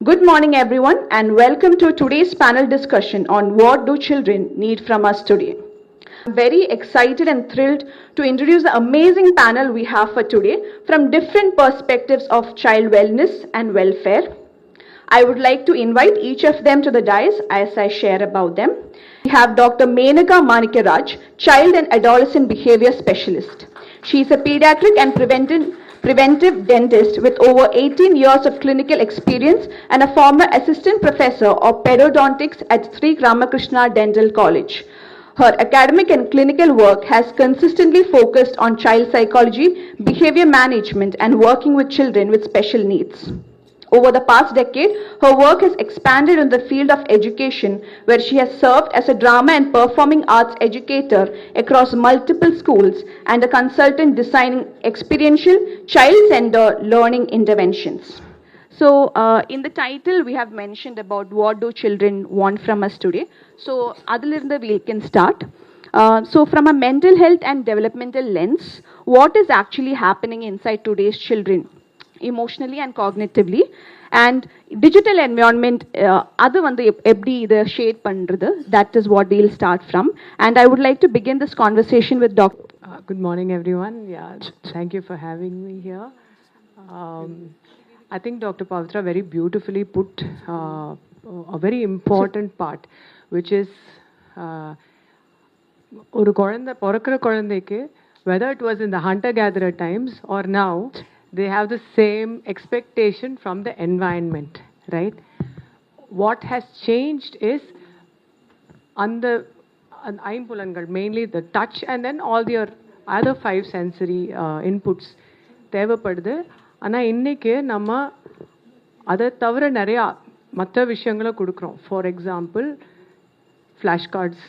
Good morning, everyone, and welcome to today's panel discussion on what do children need from us today. I'm very excited and thrilled to introduce the amazing panel we have for today from different perspectives of child wellness and welfare. I would like to invite each of them to the dais as I share about them. We have Dr. Menaka Manikaraj, Child and Adolescent Behavior Specialist. She is a pediatric and preventive dentist with over 18 years of clinical experience and a former assistant professor of periodontics at Sri Ramakrishna Dental College. Her academic and clinical work has consistently focused on child psychology, behavior management, and working with children with special needs. Over the past decade, her work has expanded in the field of education, where she has served as a drama and performing arts educator across multiple schools and a consultant designing experiential child-centered learning interventions. So, in the title, we have mentioned about what do children want from us today. So, adilirundha we can start. So, from a mental health and developmental lens, what is actually happening inside today's children? Emotionally and cognitively, and digital environment அது வந்து எப்படி இதை shade பண்றது, that is what we'll start from. And I would like to begin this conversation with Dr. Good morning, everyone. Yeah, thank you for having me here. I think Dr. Pavitra very beautifully put a very important part, which is ஒரு குழந்தை பிறக்கிற குழந்தைக்கு, whether it was in the hunter-gatherer times or now, they have the same expectation from the environment, right? What has changed is அந்த ஐம்புலன்கள், mainly the touch and then all your other 5 sensory inputs தேவைப்படுது. ஆனால் இன்றைக்கி நம்ம அதை தவிர நிறையா மற்ற விஷயங்களை கொடுக்குறோம். For example flash cards,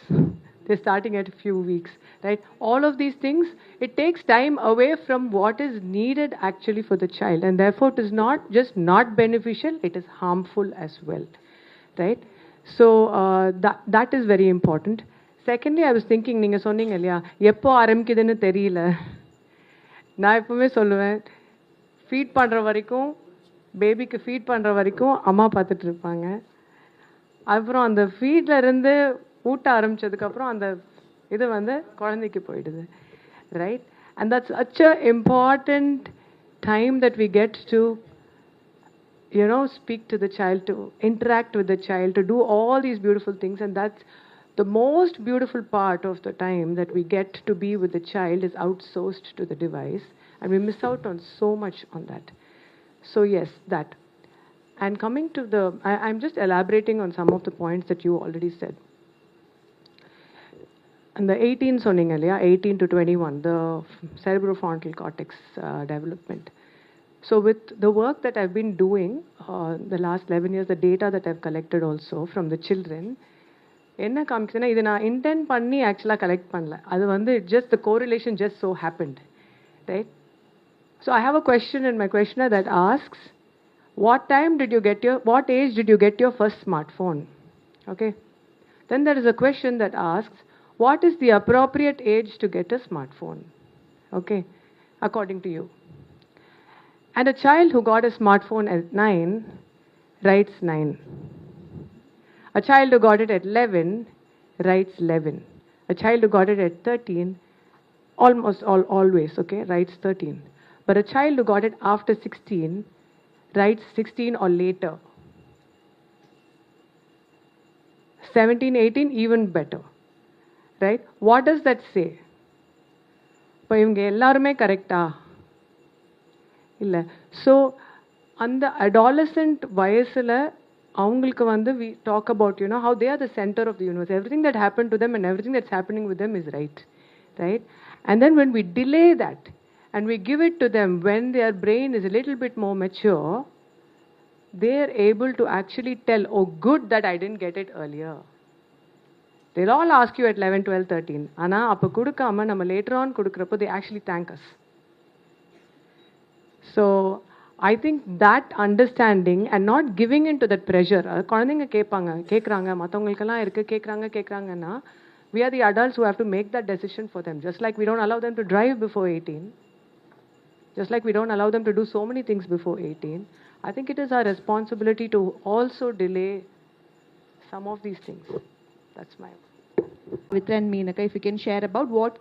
they're starting at a few weeks, right? All of these things, it takes time away from what is needed actually for the child, and therefore it is not just not beneficial, it is harmful as well, right? So that is very important. Secondly, I was thinking, நீங்க சொன்னீங்க இல்லையா எப்போ ஆரம்பிக்குதுன்னு தெரியல. நான் எப்பவுமே சொல்லுவேன், feet பண்ணுற வரைக்கும், பேபிக்கு ஃபீட் பண்ணுற வரைக்கும் அம்மா பார்த்துட்டு இருப்பாங்க. அப்புறம் அந்த ஃபீட்ல இருந்து ஊட்ட ஆரம்பிச்சதுக்கப்புறம் அந்த இது வந்து குழந்தைக்கு போயிடுது, right? And that's such a important time that we get to, you know, speak to the child, to interact with the child, to do all these beautiful things. And that's the most beautiful part of the time that we get to be with the child is outsourced to the device, and we miss out on so much on that. So yes, that. And coming to the, I'm just elaborating on some of the points that you already said. And the 18 சொன்னீங்க இல்லையா, 18 to 21, the cerebrofrontal cortex development. So with the work that I've been doing the last 11 years, the data that I've collected also from the children, என்ன காமிக்குதுன்னா, இது நான் intend பண்ணி ஆக்சுவலாக collect பண்ணல, அது வந்து just the correlation just so happened, right? So I have a question in my questionnaire that asks, what age did you get your first smartphone? Okay. Then there is a question that asks, what is the appropriate age to get a smartphone? Okay, according to you. And a child who got a smartphone at 9 writes 9. A child who got it at 11 writes 11. A child who got it at 13, always, okay, writes 13. But a child who got it after 16 writes 16 or later. 17, 18, even better. Right? What does that say? இப்போ இவங்க எல்லாருமே கரெக்டா இல்லை? So அந்த adolescent வயசில் அவங்களுக்கு வந்து we talk about, you know, how they are the center of the universe. Everything that happened to them and everything that's happening with them is right, right? And then when we delay that and we give it to them when their brain is a little bit more mature, they are able to actually tell, oh good that I didn't get it earlier. They'll all ask you at 11, 12, 13. ஆனால் அப்போ கொடுக்காம நம்ம later on கொடுக்குறப்போ they actually thank us. So I think that understanding and not giving into that pressure, குழந்தைங்க கேட்குறாங்க, மற்றவங்களுக்கெல்லாம் இருக்குது, கேட்குறாங்கன்னா we are the adults who have to make that decision for them. Just like we don't allow them to drive before 18, Just like we don't allow them to do so many things before 18, I think it is our responsibility to also delay some of these things. That's my. Pavitra and Meenaka, if you can share about what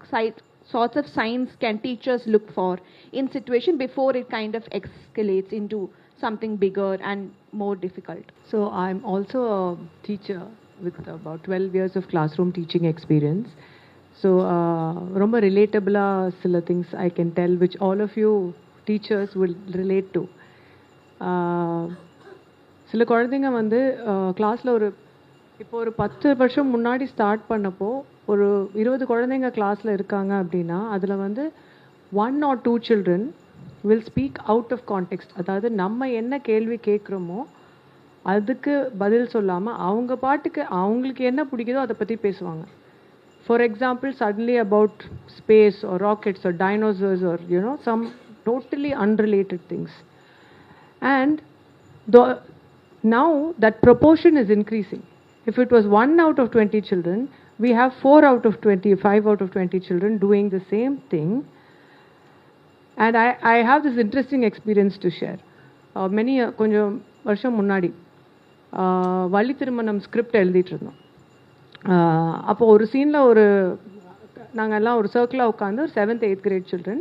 sorts of signs can teachers look for in situation before it kind of escalates into something bigger and more difficult. So I'm also a teacher with about 12 years of classroom teaching experience. So ரொம்ப relatable சில things I can tell which all of you teachers will relate to. சில குழந்தைங்க வந்து கிளாஸில் இப்போ ஒரு 10 வருஷம் முன்னாடி ஸ்டார்ட் பண்ணப்போ ஒரு 20 குழந்தைங்க கிளாஸில் இருக்காங்க அப்படின்னா அதில் வந்து 1 or 2 children will speak out of context. அதாவது நம்ம என்ன கேள்வி கேட்குறோமோ அதுக்கு பதில் சொல்லாமல் அவங்க பாட்டுக்கு அவங்களுக்கு என்ன பிடிக்குதோ அதை பற்றி பேசுவாங்க. For example, suddenly about space or rockets or dinosaurs or some totally unrelated things. And now that proportion is increasing. If it was 1 out of 20 children, we have 4 out of 20, 5 out of 20 children doing the same thing. And I have this interesting experience to share. Many கொஞ்சம் வருஷம் முன்னாடி வள்ளி திருமணம் script எழுதிட்டு இருந்தோம். அப்போ ஒரு சீனில் நாங்கள் எல்லாம் ஒரு சர்க்கிளாக உட்காந்து ஒரு 7th 8th grade children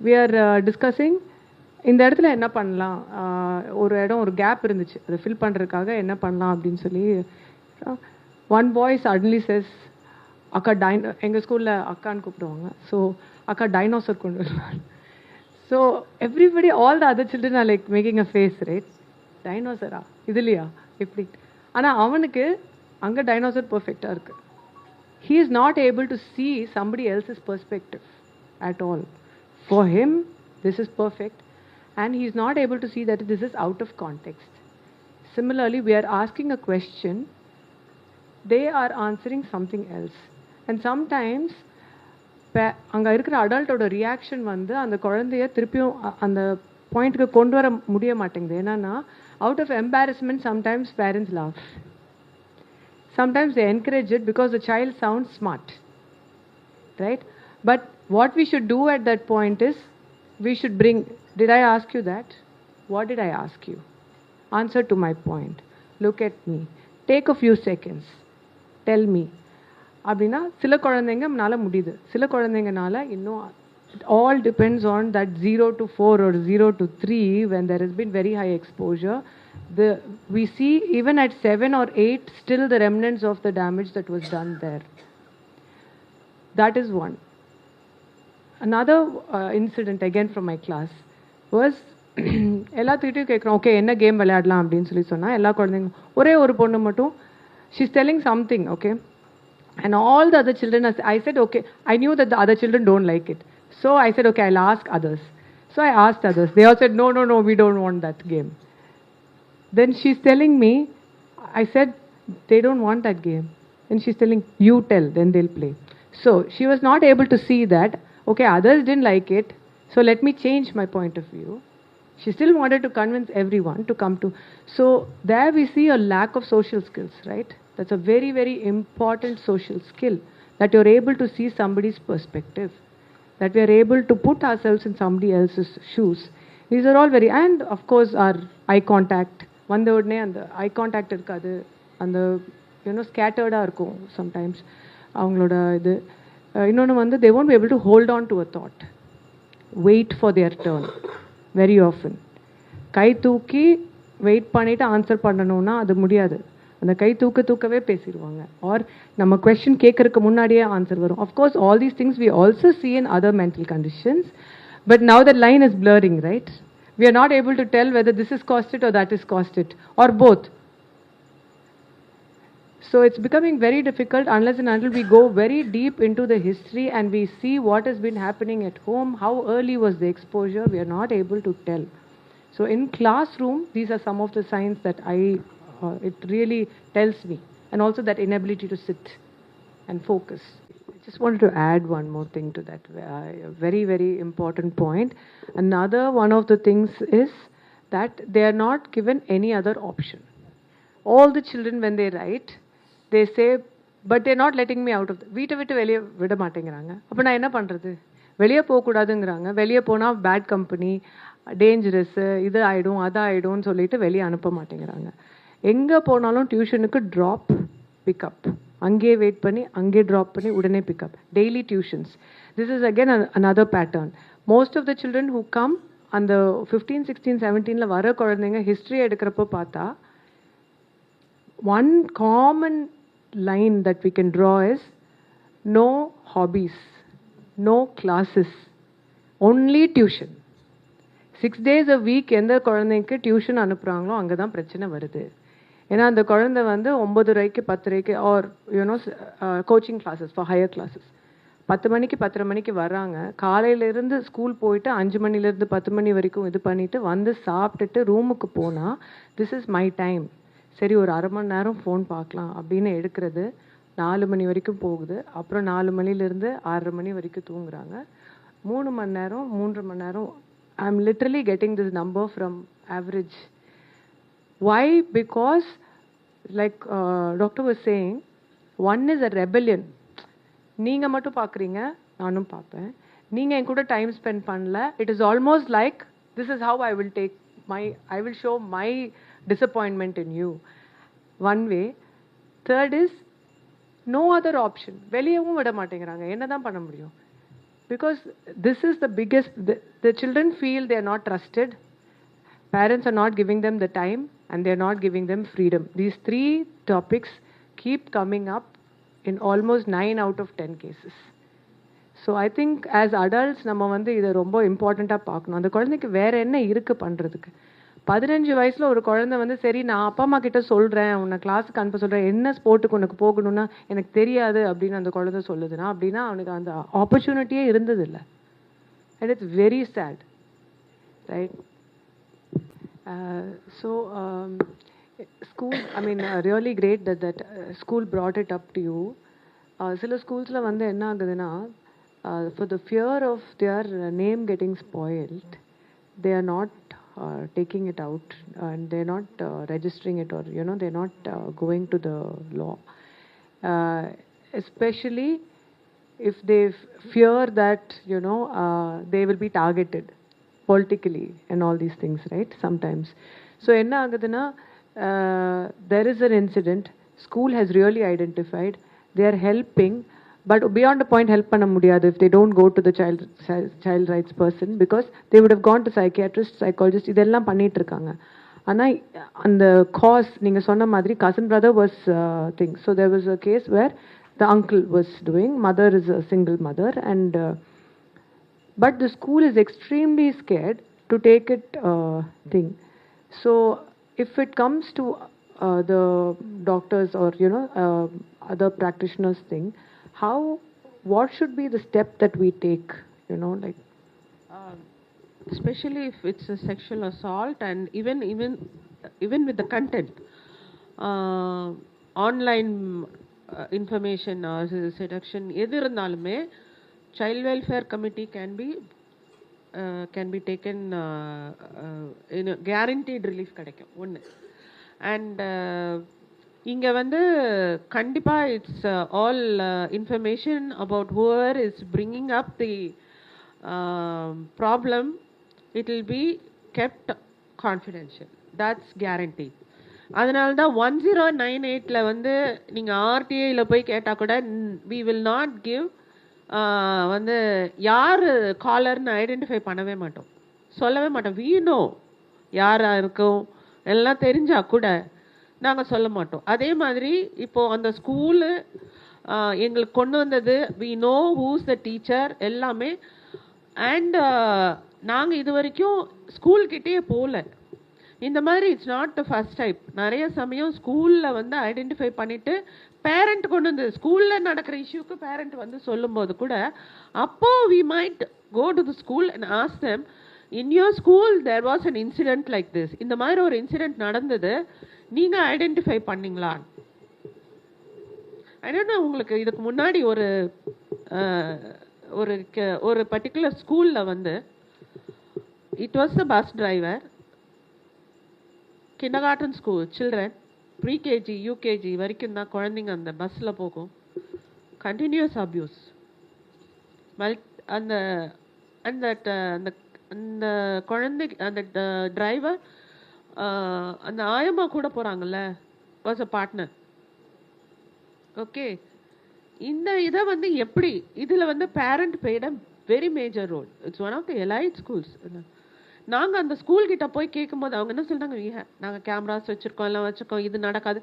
we are discussing இந்த இடத்துல என்ன பண்ணலாம், ஒரு இடம் ஒரு கேப் இருந்துச்சு அதை ஃபில் பண்ணுறதுக்காக என்ன பண்ணலாம் அப்படின்னு சொல்லி one boy suddenly says அக்கா எங்கள் ஸ்கூலில் அக்கான்னு கூப்பிடுவாங்க. ஸோ அக்கா டைனோசர் கொண்டு வருவாங்க. So everybody all the other children are like making a face, right? டைனோசரா இதுலையா எப்படி? ஆனால் அவனுக்கு அங்கே டைனோசர் பர்ஃபெக்டாக இருக்குது. He is not able to see somebody else's perspective at all. For him, this is perfect, and he is not able to see that this is out of context. Similarly, we are asking a question, they are answering something else. And sometimes, அங்கே இருக்கிற அடல்ட்டோட reaction வந்து அந்த குழந்தைய திருப்பியும் அந்த பாயிண்ட்டுக்கு கொண்டு வர முடிய மாட்டேங்குது. என்னன்னா, out of embarrassment, sometimes parents laugh. Sometimes they encourage it because the child sounds smart, right? But what we should do at that point is, we should bring, did I ask you that? What did I ask you? Answer to my point. Look at me. Take a few seconds. Tell me. அப்படின்னா சில குழந்தைங்கனால முடியுது, சில குழந்தைங்கனால இன்னும் it all depends on that 0 to 4 or 0 to 3 when there has been very high exposure. We see even at 7 or 8 still the remnants of the damage that was done there. That is one. Another incident again from my class was எல்லாத்துக்கிட்டையும் கேட்குறோம், okay என்ன game விளையாடலாம் அப்படின்னு சொல்லி சொன்னால் எல்லா குழந்தைங்க ஒரே ஒரு பொண்ணு மட்டும் she's telling something, okay, and all the other children I said okay, I knew that the other children don't like it, so I said okay, I'll ask others. So I asked others, they all said no, we don't want that game. Then she's telling me, I said they don't want that game, and she's telling you tell, then they'll play. So she was not able to see that okay, others didn't like it, so let me change my point of view. She still wanted to convince everyone to come to. So there we see a lack of social skills, right? That's a very, very important social skill, that you're able to see somebody's perspective, that we are able to put ourselves in somebody else's shoes. These are all very, and of course our eye contact. வந்த உடனே அந்த eye contact இருக்காது, அந்த ஸ்கேட்டர்டாக இருக்கும் sometimes அவங்களோட இது. இன்னொன்று வந்து they won't be able to hold on to a thought, wait for their turn very often. கை தூக்கி வெயிட் பண்ணிவிட்டு ஆன்சர் பண்ணணும்னா அது முடியாது, அந்த கை தூக்கவே பேசிடுவாங்க. ஆர் நம்ம கொஸ்டின் கேட்கறதுக்கு முன்னாடியே ஆன்சர் வரும். Of course all these things we also see in other mental conditions, but now the line is blurring, right? We are not able to tell whether this is caused it or that is caused it, or both. So it's becoming very difficult unless and until we go very deep into the history and we see what has been happening at home, how early was the exposure, we are not able to tell. So in classroom, these are some of the signs that it really tells me, and also that inability to sit and focus. I just wanted to add one more thing to that, very, very important point. Another one of the things is that they are not given any other option. All the children, when they write, they say, but they're not letting me out of the வீட்டை விட்டு வெளியே விட மாட்டேங்கிறாங்க, அப்போ நான் என்ன பண்ணுறது? வெளியே போகக்கூடாதுங்கிறாங்க. வெளியே போனால் பேட் கம்பெனி, டேஞ்சரஸ்ஸு, இது ஆகிடும் அது ஆகிடும்னு சொல்லிட்டு வெளியே அனுப்ப மாட்டேங்கிறாங்க. எங்கே போனாலும் டியூஷனுக்கு ட்ராப் பிக்கப், அங்கேயே வெயிட் பண்ணி அங்கேயே ட்ராப் பண்ணி உடனே pickup, daily tuitions. This is again another pattern. Most of the children who come அந்த 15, 16, 17 வர குழந்தைங்க ஹிஸ்ட்ரி எடுக்கிறப்போ பார்த்தா one common line that we can draw is no hobbies, no classes, only tuition. 6 days a week எந்த குழந்தைக்கு tuition அனுப்புகிறாங்களோ அங்கே தான் பிரச்சனை வருது. ஏன்னா அந்த குழந்தை வந்து 9:30 10:30 or you know coaching classes for higher classes 10 மணிக்கு 10:30 மணிக்கு வர்றாங்க. காலையிலேருந்து ஸ்கூல் போயிட்டு 5 மணிலேருந்து 10 மணி வரைக்கும் இது பண்ணிவிட்டு வந்து சாப்பிட்டுட்டு ரூமுக்கு போனால் திஸ் இஸ் மை டைம், சரி ஒரு அரை மணி நேரம் ஃபோன் பார்க்கலாம் அப்படின்னு எடுக்கிறது 4 மணி வரைக்கும் போகுது. அப்புறம் 4 மணிலேருந்து 6:30 மணி வரைக்கும் தூங்குறாங்க. 3 மணி நேரம் 3.5 மணி நேரம். I am literally getting this number from average. Why? Because like doctor was saying, one is a rebellion. நீங்க மட்டும் பார்க்குறீங்க, நானும் பார்ப்பேன். நீங்கள் என் கூட டைம் ஸ்பெண்ட் பண்ணல. It is almost like this is how I will show my disappointment in you. One way. Third is no other option. வெளியவும் விட மாட்டேங்கிறாங்க. என்ன தான் பண்ண முடியும்? Because this is the biggest, the children feel they are not trusted. Parents are not giving them the time and they are not giving them freedom. These 3 topics keep coming up in almost 9 out of 10 cases. So I think as adults நம்ம வந்து இதை ரொம்ப இம்பார்ட்டண்ட்டாக பார்க்கணும். அந்த குழந்தைக்கு வேற என்ன இருக்கு பண்ணுறதுக்கு? 15 வயசில் ஒரு குழந்தை வந்து சரி நான் அப்பா அம்மா கிட்ட சொல்கிறேன், உன்னை கிளாஸுக்கு அனுப்ப சொல்கிறேன், என்ன ஸ்போர்ட்டுக்கு உனக்கு போகணும்னா எனக்கு தெரியாது அப்படின்னு அந்த குழந்தை சொல்லுதுன்னா அப்படின்னா அவனுக்கு அந்த ஆப்பர்ச்சுனிட்டியே இருந்ததில்லை. And it's very sad, right? So school, I mean really great that school brought it up to you. சில ஸ்கூல்ஸில் வந்து என்ன ஆகுதுன்னா for the fear of their name getting spoiled, they are not taking it out and they're not registering it, or you know they're not going to the law, especially if they fear that you know they will be targeted politically and all these things, right? Sometimes. So enna aguduna there is an incident, school has really identified, they are helping, but beyond a point help பண்ண முடியாது if they don't go to the child rights person, because they would have gone to psychiatrist, psychologist, இதெல்லாம் பண்ணிட்டு இருக்காங்க. ஆனால் அந்த cos நீங்கள் சொன்ன மாதிரி cousin brother was thing. So there was a case where the uncle was doing, mother is a single mother, and but the school is extremely scared to take it thing. So if it comes to the doctors or you know other practitioners thing, what should be the step that we take, you know, like especially if it's a sexual assault, and even with the content, online information or seduction எது இருந்தாலுமே child welfare committee can be taken in a guaranteed relief கிடைக்கும் ஒன்று. And இங்கே வந்து கண்டிப்பாக it's all information about whoever is bringing up the problem, it will be kept confidential, that's guarantee. அதனால தான் 1098 வந்து நீங்கள் ஆர்டிஐயில் போய் கேட்டால் கூட வி வில் நாட் கிவ் வந்து யார் காலர்னு ஐடென்டிஃபை பண்ணவே மாட்டோம், சொல்லவே மாட்டோம். வி நோ யாராக இருக்கும் எல்லாம் தெரிஞ்சால் கூட நாங்கள் சொல்ல மாட்டோம். அதே மாதிரி இப்போது அந்த ஸ்கூலு எங்களுக்கு கொண்டு வந்தது, we know who's the teacher எல்லாமே. அண்ட் நாங்கள் இது வரைக்கும் ஸ்கூல்கிட்டே போகல. இந்த மாதிரி it's not the first time. நிறைய சமயம் ஸ்கூலில் வந்து ஐடென்டிஃபை பண்ணிவிட்டு பேரண்ட் கொண்டு வந்து ஸ்கூலில் நடக்கிற இஷ்யூக்கு பேரண்ட் வந்து சொல்லும்போது கூட அப்போது we might go to the school and ask them, in your school there was an incident like this, இந்த மாதிரி ஒரு இன்சிடென்ட் நடந்தது, நீங்கள் ஐடென்டிஃபை பண்ணீங்களா? ஐடென்ட் உங்களுக்கு இதுக்கு முன்னாடி ஒரு பர்டிகுலர் ஸ்கூலில் வந்து it was the bus driver, kindergarten school children, pre-KG UKG வரைக்கும் தான் குழந்தைங்க அந்த பஸ்ஸில் போகும். கண்டினியூஸ் அப்யூஸ், அந்த அந்த அந்த அந்த குழந்தைக்கு அந்த டிரைவர் அந்த ஆயம்மா கூட போறாங்கல்ல வாஸ் அ பார்ட்னர். ஓகே, இந்த இதை வந்து எப்படி இதில் வந்து parent paid a very major role. It's one of the elite schools. நாங்கள் அந்த ஸ்கூல் கிட்ட போய் கேட்கும்போது அவங்க என்ன சொல்றாங்க, நாங்கள் கேமராஸ் வச்சுருக்கோம், எல்லாம் வச்சுருக்கோம், இது நடக்காது.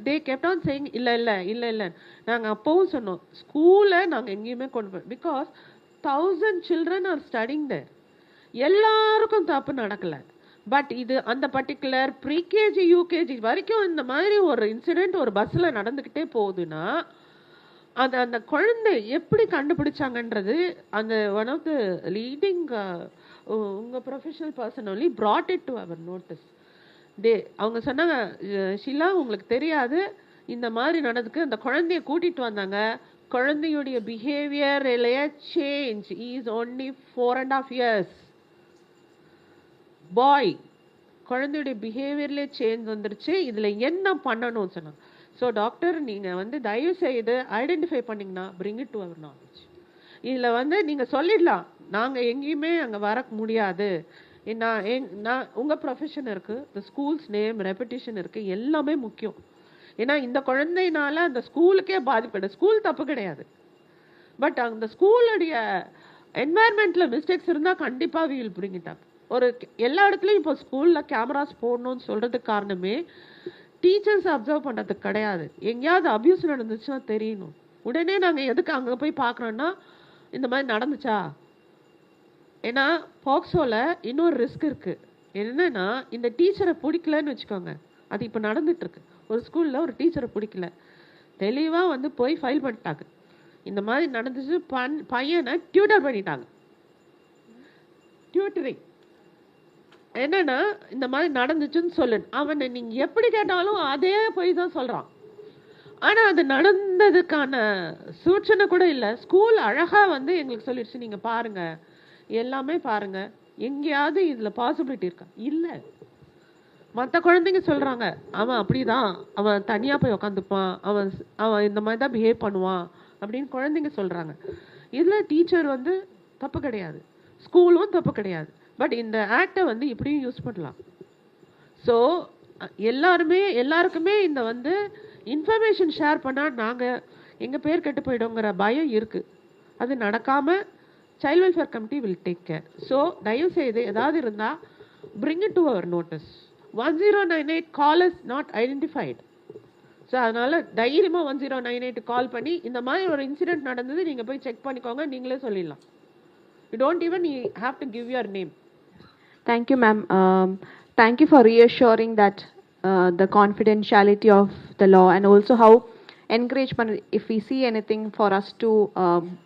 தே கெப்ட் ஆன் சேயிங் இல்லை இல்லை இல்லை இல்லை. நாங்கள் அப்போவும் சொன்னோம், ஸ்கூலை நாங்கள் எங்கேயுமே கொண்டு போய், பிகாஸ் 1000 children ஆர் ஸ்டடிங் தேர். எல்லாருக்கும் தப்பு நடக்கலை. பட் இது அந்த பர்டிகுலர் ப்ரீகேஜி யூகேஜி வரைக்கும் இந்த மாதிரி ஒரு இன்சிடெண்ட் ஒரு பஸ்ஸில் நடந்துக்கிட்டே போகுதுன்னா அது அந்த குழந்தை எப்படி கண்டுபிடிச்சாங்கன்றது அந்த ஒன் ஆஃப் த லீடிங் உங்கள் professional person only brought it to our notice. அவங்க சொன்னாங்க, ஷிலா உங்களுக்கு தெரியாது இந்த மாதிரி நடந்துக்கு. அந்த குழந்தைய கூட்டிட்டு வந்தாங்க, குழந்தையுடைய behaviour change. Is only 4.5 years பாய். குழந்தையுடைய பிஹேவியர்லேயே சேஞ்ச் வந்துருச்சு. இதில் என்ன பண்ணணும்னு சொன்னாங்க. ஸோ டாக்டர் நீங்கள் வந்து தயவு செய்து ஐடென்டிஃபை பண்ணிங்கன்னா bring it to our knowledge. இதில் வந்து நீங்கள் சொல்லிடலாம், நாங்கள் எங்கேயுமே அங்கே வர முடியாது, நான் உங்கள் ப்ரொஃபஷன் இருக்குது, இந்த ஸ்கூல்ஸ் நேம் ரெப்புடேஷன் இருக்குது, எல்லாமே முக்கியம். ஏன்னா இந்த குழந்தைனால அந்த ஸ்கூலுக்கே பாதிப்படும். ஸ்கூல் தப்பு கிடையாது, பட் அந்த ஸ்கூலுடைய என்வாயர்மெண்ட்டில் மிஸ்டேக்ஸ் இருந்தால் கண்டிப்பாக we will bring it up. ஒரு எல்லா இடத்துலையும் இப்போ ஸ்கூலில் கேமராஸ் போடணும்னு சொல்கிறதுக்கு காரணமே டீச்சர்ஸ் அப்சர்வ் பண்ணுறதுக்கு கிடையாது. எங்கேயாவது அப்யூஸ் நடந்துச்சுன்னா தெரியணும். உடனே நாங்கள் எதுக்கு அங்கே போய் பார்க்குறோன்னா இந்த மாதிரி நடந்துச்சா. ஏன்னா பாக்ஸோவில் இன்னொரு ரிஸ்க் இருக்குது. என்னன்னா இந்த டீச்சரை பிடிக்கலன்னு வச்சுக்கோங்க, அது இப்போ நடந்துட்டுருக்கு. ஒரு ஸ்கூலில் ஒரு டீச்சரை பிடிக்கல, தெளிவாக வந்து போய் ஃபைல் பண்ணிட்டாங்க. இந்த மாதிரி நடந்துச்சு, பையனை டியூட்டர் பண்ணிட்டாங்க. டியூட்டரிங் என்னன்னா இந்த மாதிரி நடந்துச்சுன்னு சொல்லு, அவனை நீங்கள் எப்படி கேட்டாலும் அதே போய் தான் சொல்கிறான். ஆனால் அது நடந்ததுக்கான சூச்சனை கூட இல்லை. ஸ்கூல் அழகாக வந்து எங்களுக்கு சொல்லிடுச்சு, நீங்கள் பாருங்கள், எல்லாமே பாருங்கள், எங்கேயாவது இதில் பாசிபிலிட்டி இருக்கா. இல்லை, மற்ற குழந்தைங்க சொல்கிறாங்க அவன் அப்படிதான், அவன் தனியாக போய் உக்காந்துப்பான், அவன் இந்த மாதிரி தான் பிஹேவ் பண்ணுவான் அப்படின்னு குழந்தைங்க சொல்கிறாங்க. இதில் டீச்சர் வந்து தப்பு கிடையாது, ஸ்கூலும் தப்பு கிடையாது, பட் இந்த ஆக்டை வந்து இப்படியும் யூஸ் பண்ணலாம். ஸோ எல்லாருக்குமே இந்த வந்து இன்ஃபர்மேஷன் ஷேர் பண்ணால் நாங்கள் எங்கள் பேர் கெட்டு போயிடுங்கிற பயம் இருக்குது. அது நடக்காமல் child welfare committee will take care. So தயவுசெய்து ஏதாவது இருந்தால் bring it to our notice. 1098 call is not identified. So அதனால் தைரியமாக 1098 கால் பண்ணி இந்த மாதிரி ஒரு இன்சிடென்ட் நடந்தது, நீங்கள் போய் செக் பண்ணிக்கோங்க, நீங்களே சொல்லிடலாம். You don't even have to give your name. Thank you, ma'am. Thank you for reassuring that the confidentiality of the law, and also how encouragement if we see anything for us to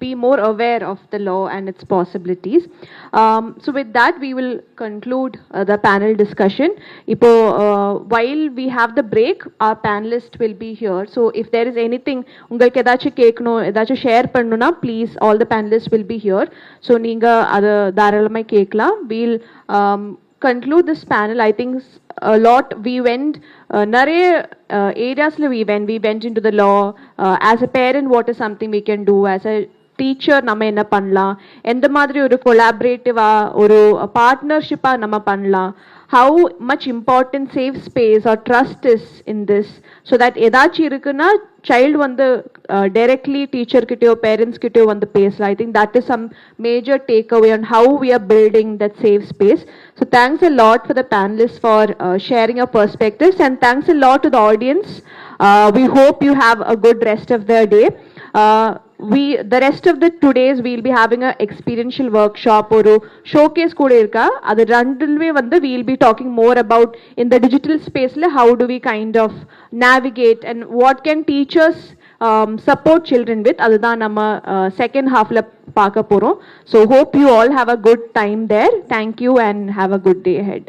be more aware of the law and its possibilities. So with that we will conclude the panel discussion. Ipo while we have the break, our panelist will be here. So if there is anything ungalku edachu kekno edachu share pannuna, please, all the panelists will be here. So neenga adu daralamai kekla. We'll conclude this panel. I think a lot we went நிறைய ஏரியாஸில் we went into the law. As a parent, what is something we can do? As a teacher, நம்ம என்ன பண்ணலாம், எந்த மாதிரி ஒரு கொலாபரேட்டிவாக ஒரு பார்ட்னர்ஷிப்பாக நம்ம பண்ணலாம், how much important safe space or trust is in this, so that ஏதாச்சும் இருக்குன்னா child வந்து directly teacher கிட்டயோ parents கிட்டயோ வந்து பேசலாம். I think that is some major takeaway on how we are building that safe space. So thanks a lot for the panelists for sharing your perspectives, and thanks a lot to the audience. We hope you have a good rest of the day. The rest of the 2 days we'll be having a experiential workshop or showcase kuda irka. Adu randulve vandu we'll be talking more about in the digital space la how do we kind of navigate and what can teachers support children with. Adu da nama second half la paaka porom. So hope you all have a good time there. Thank you and have a good day ahead.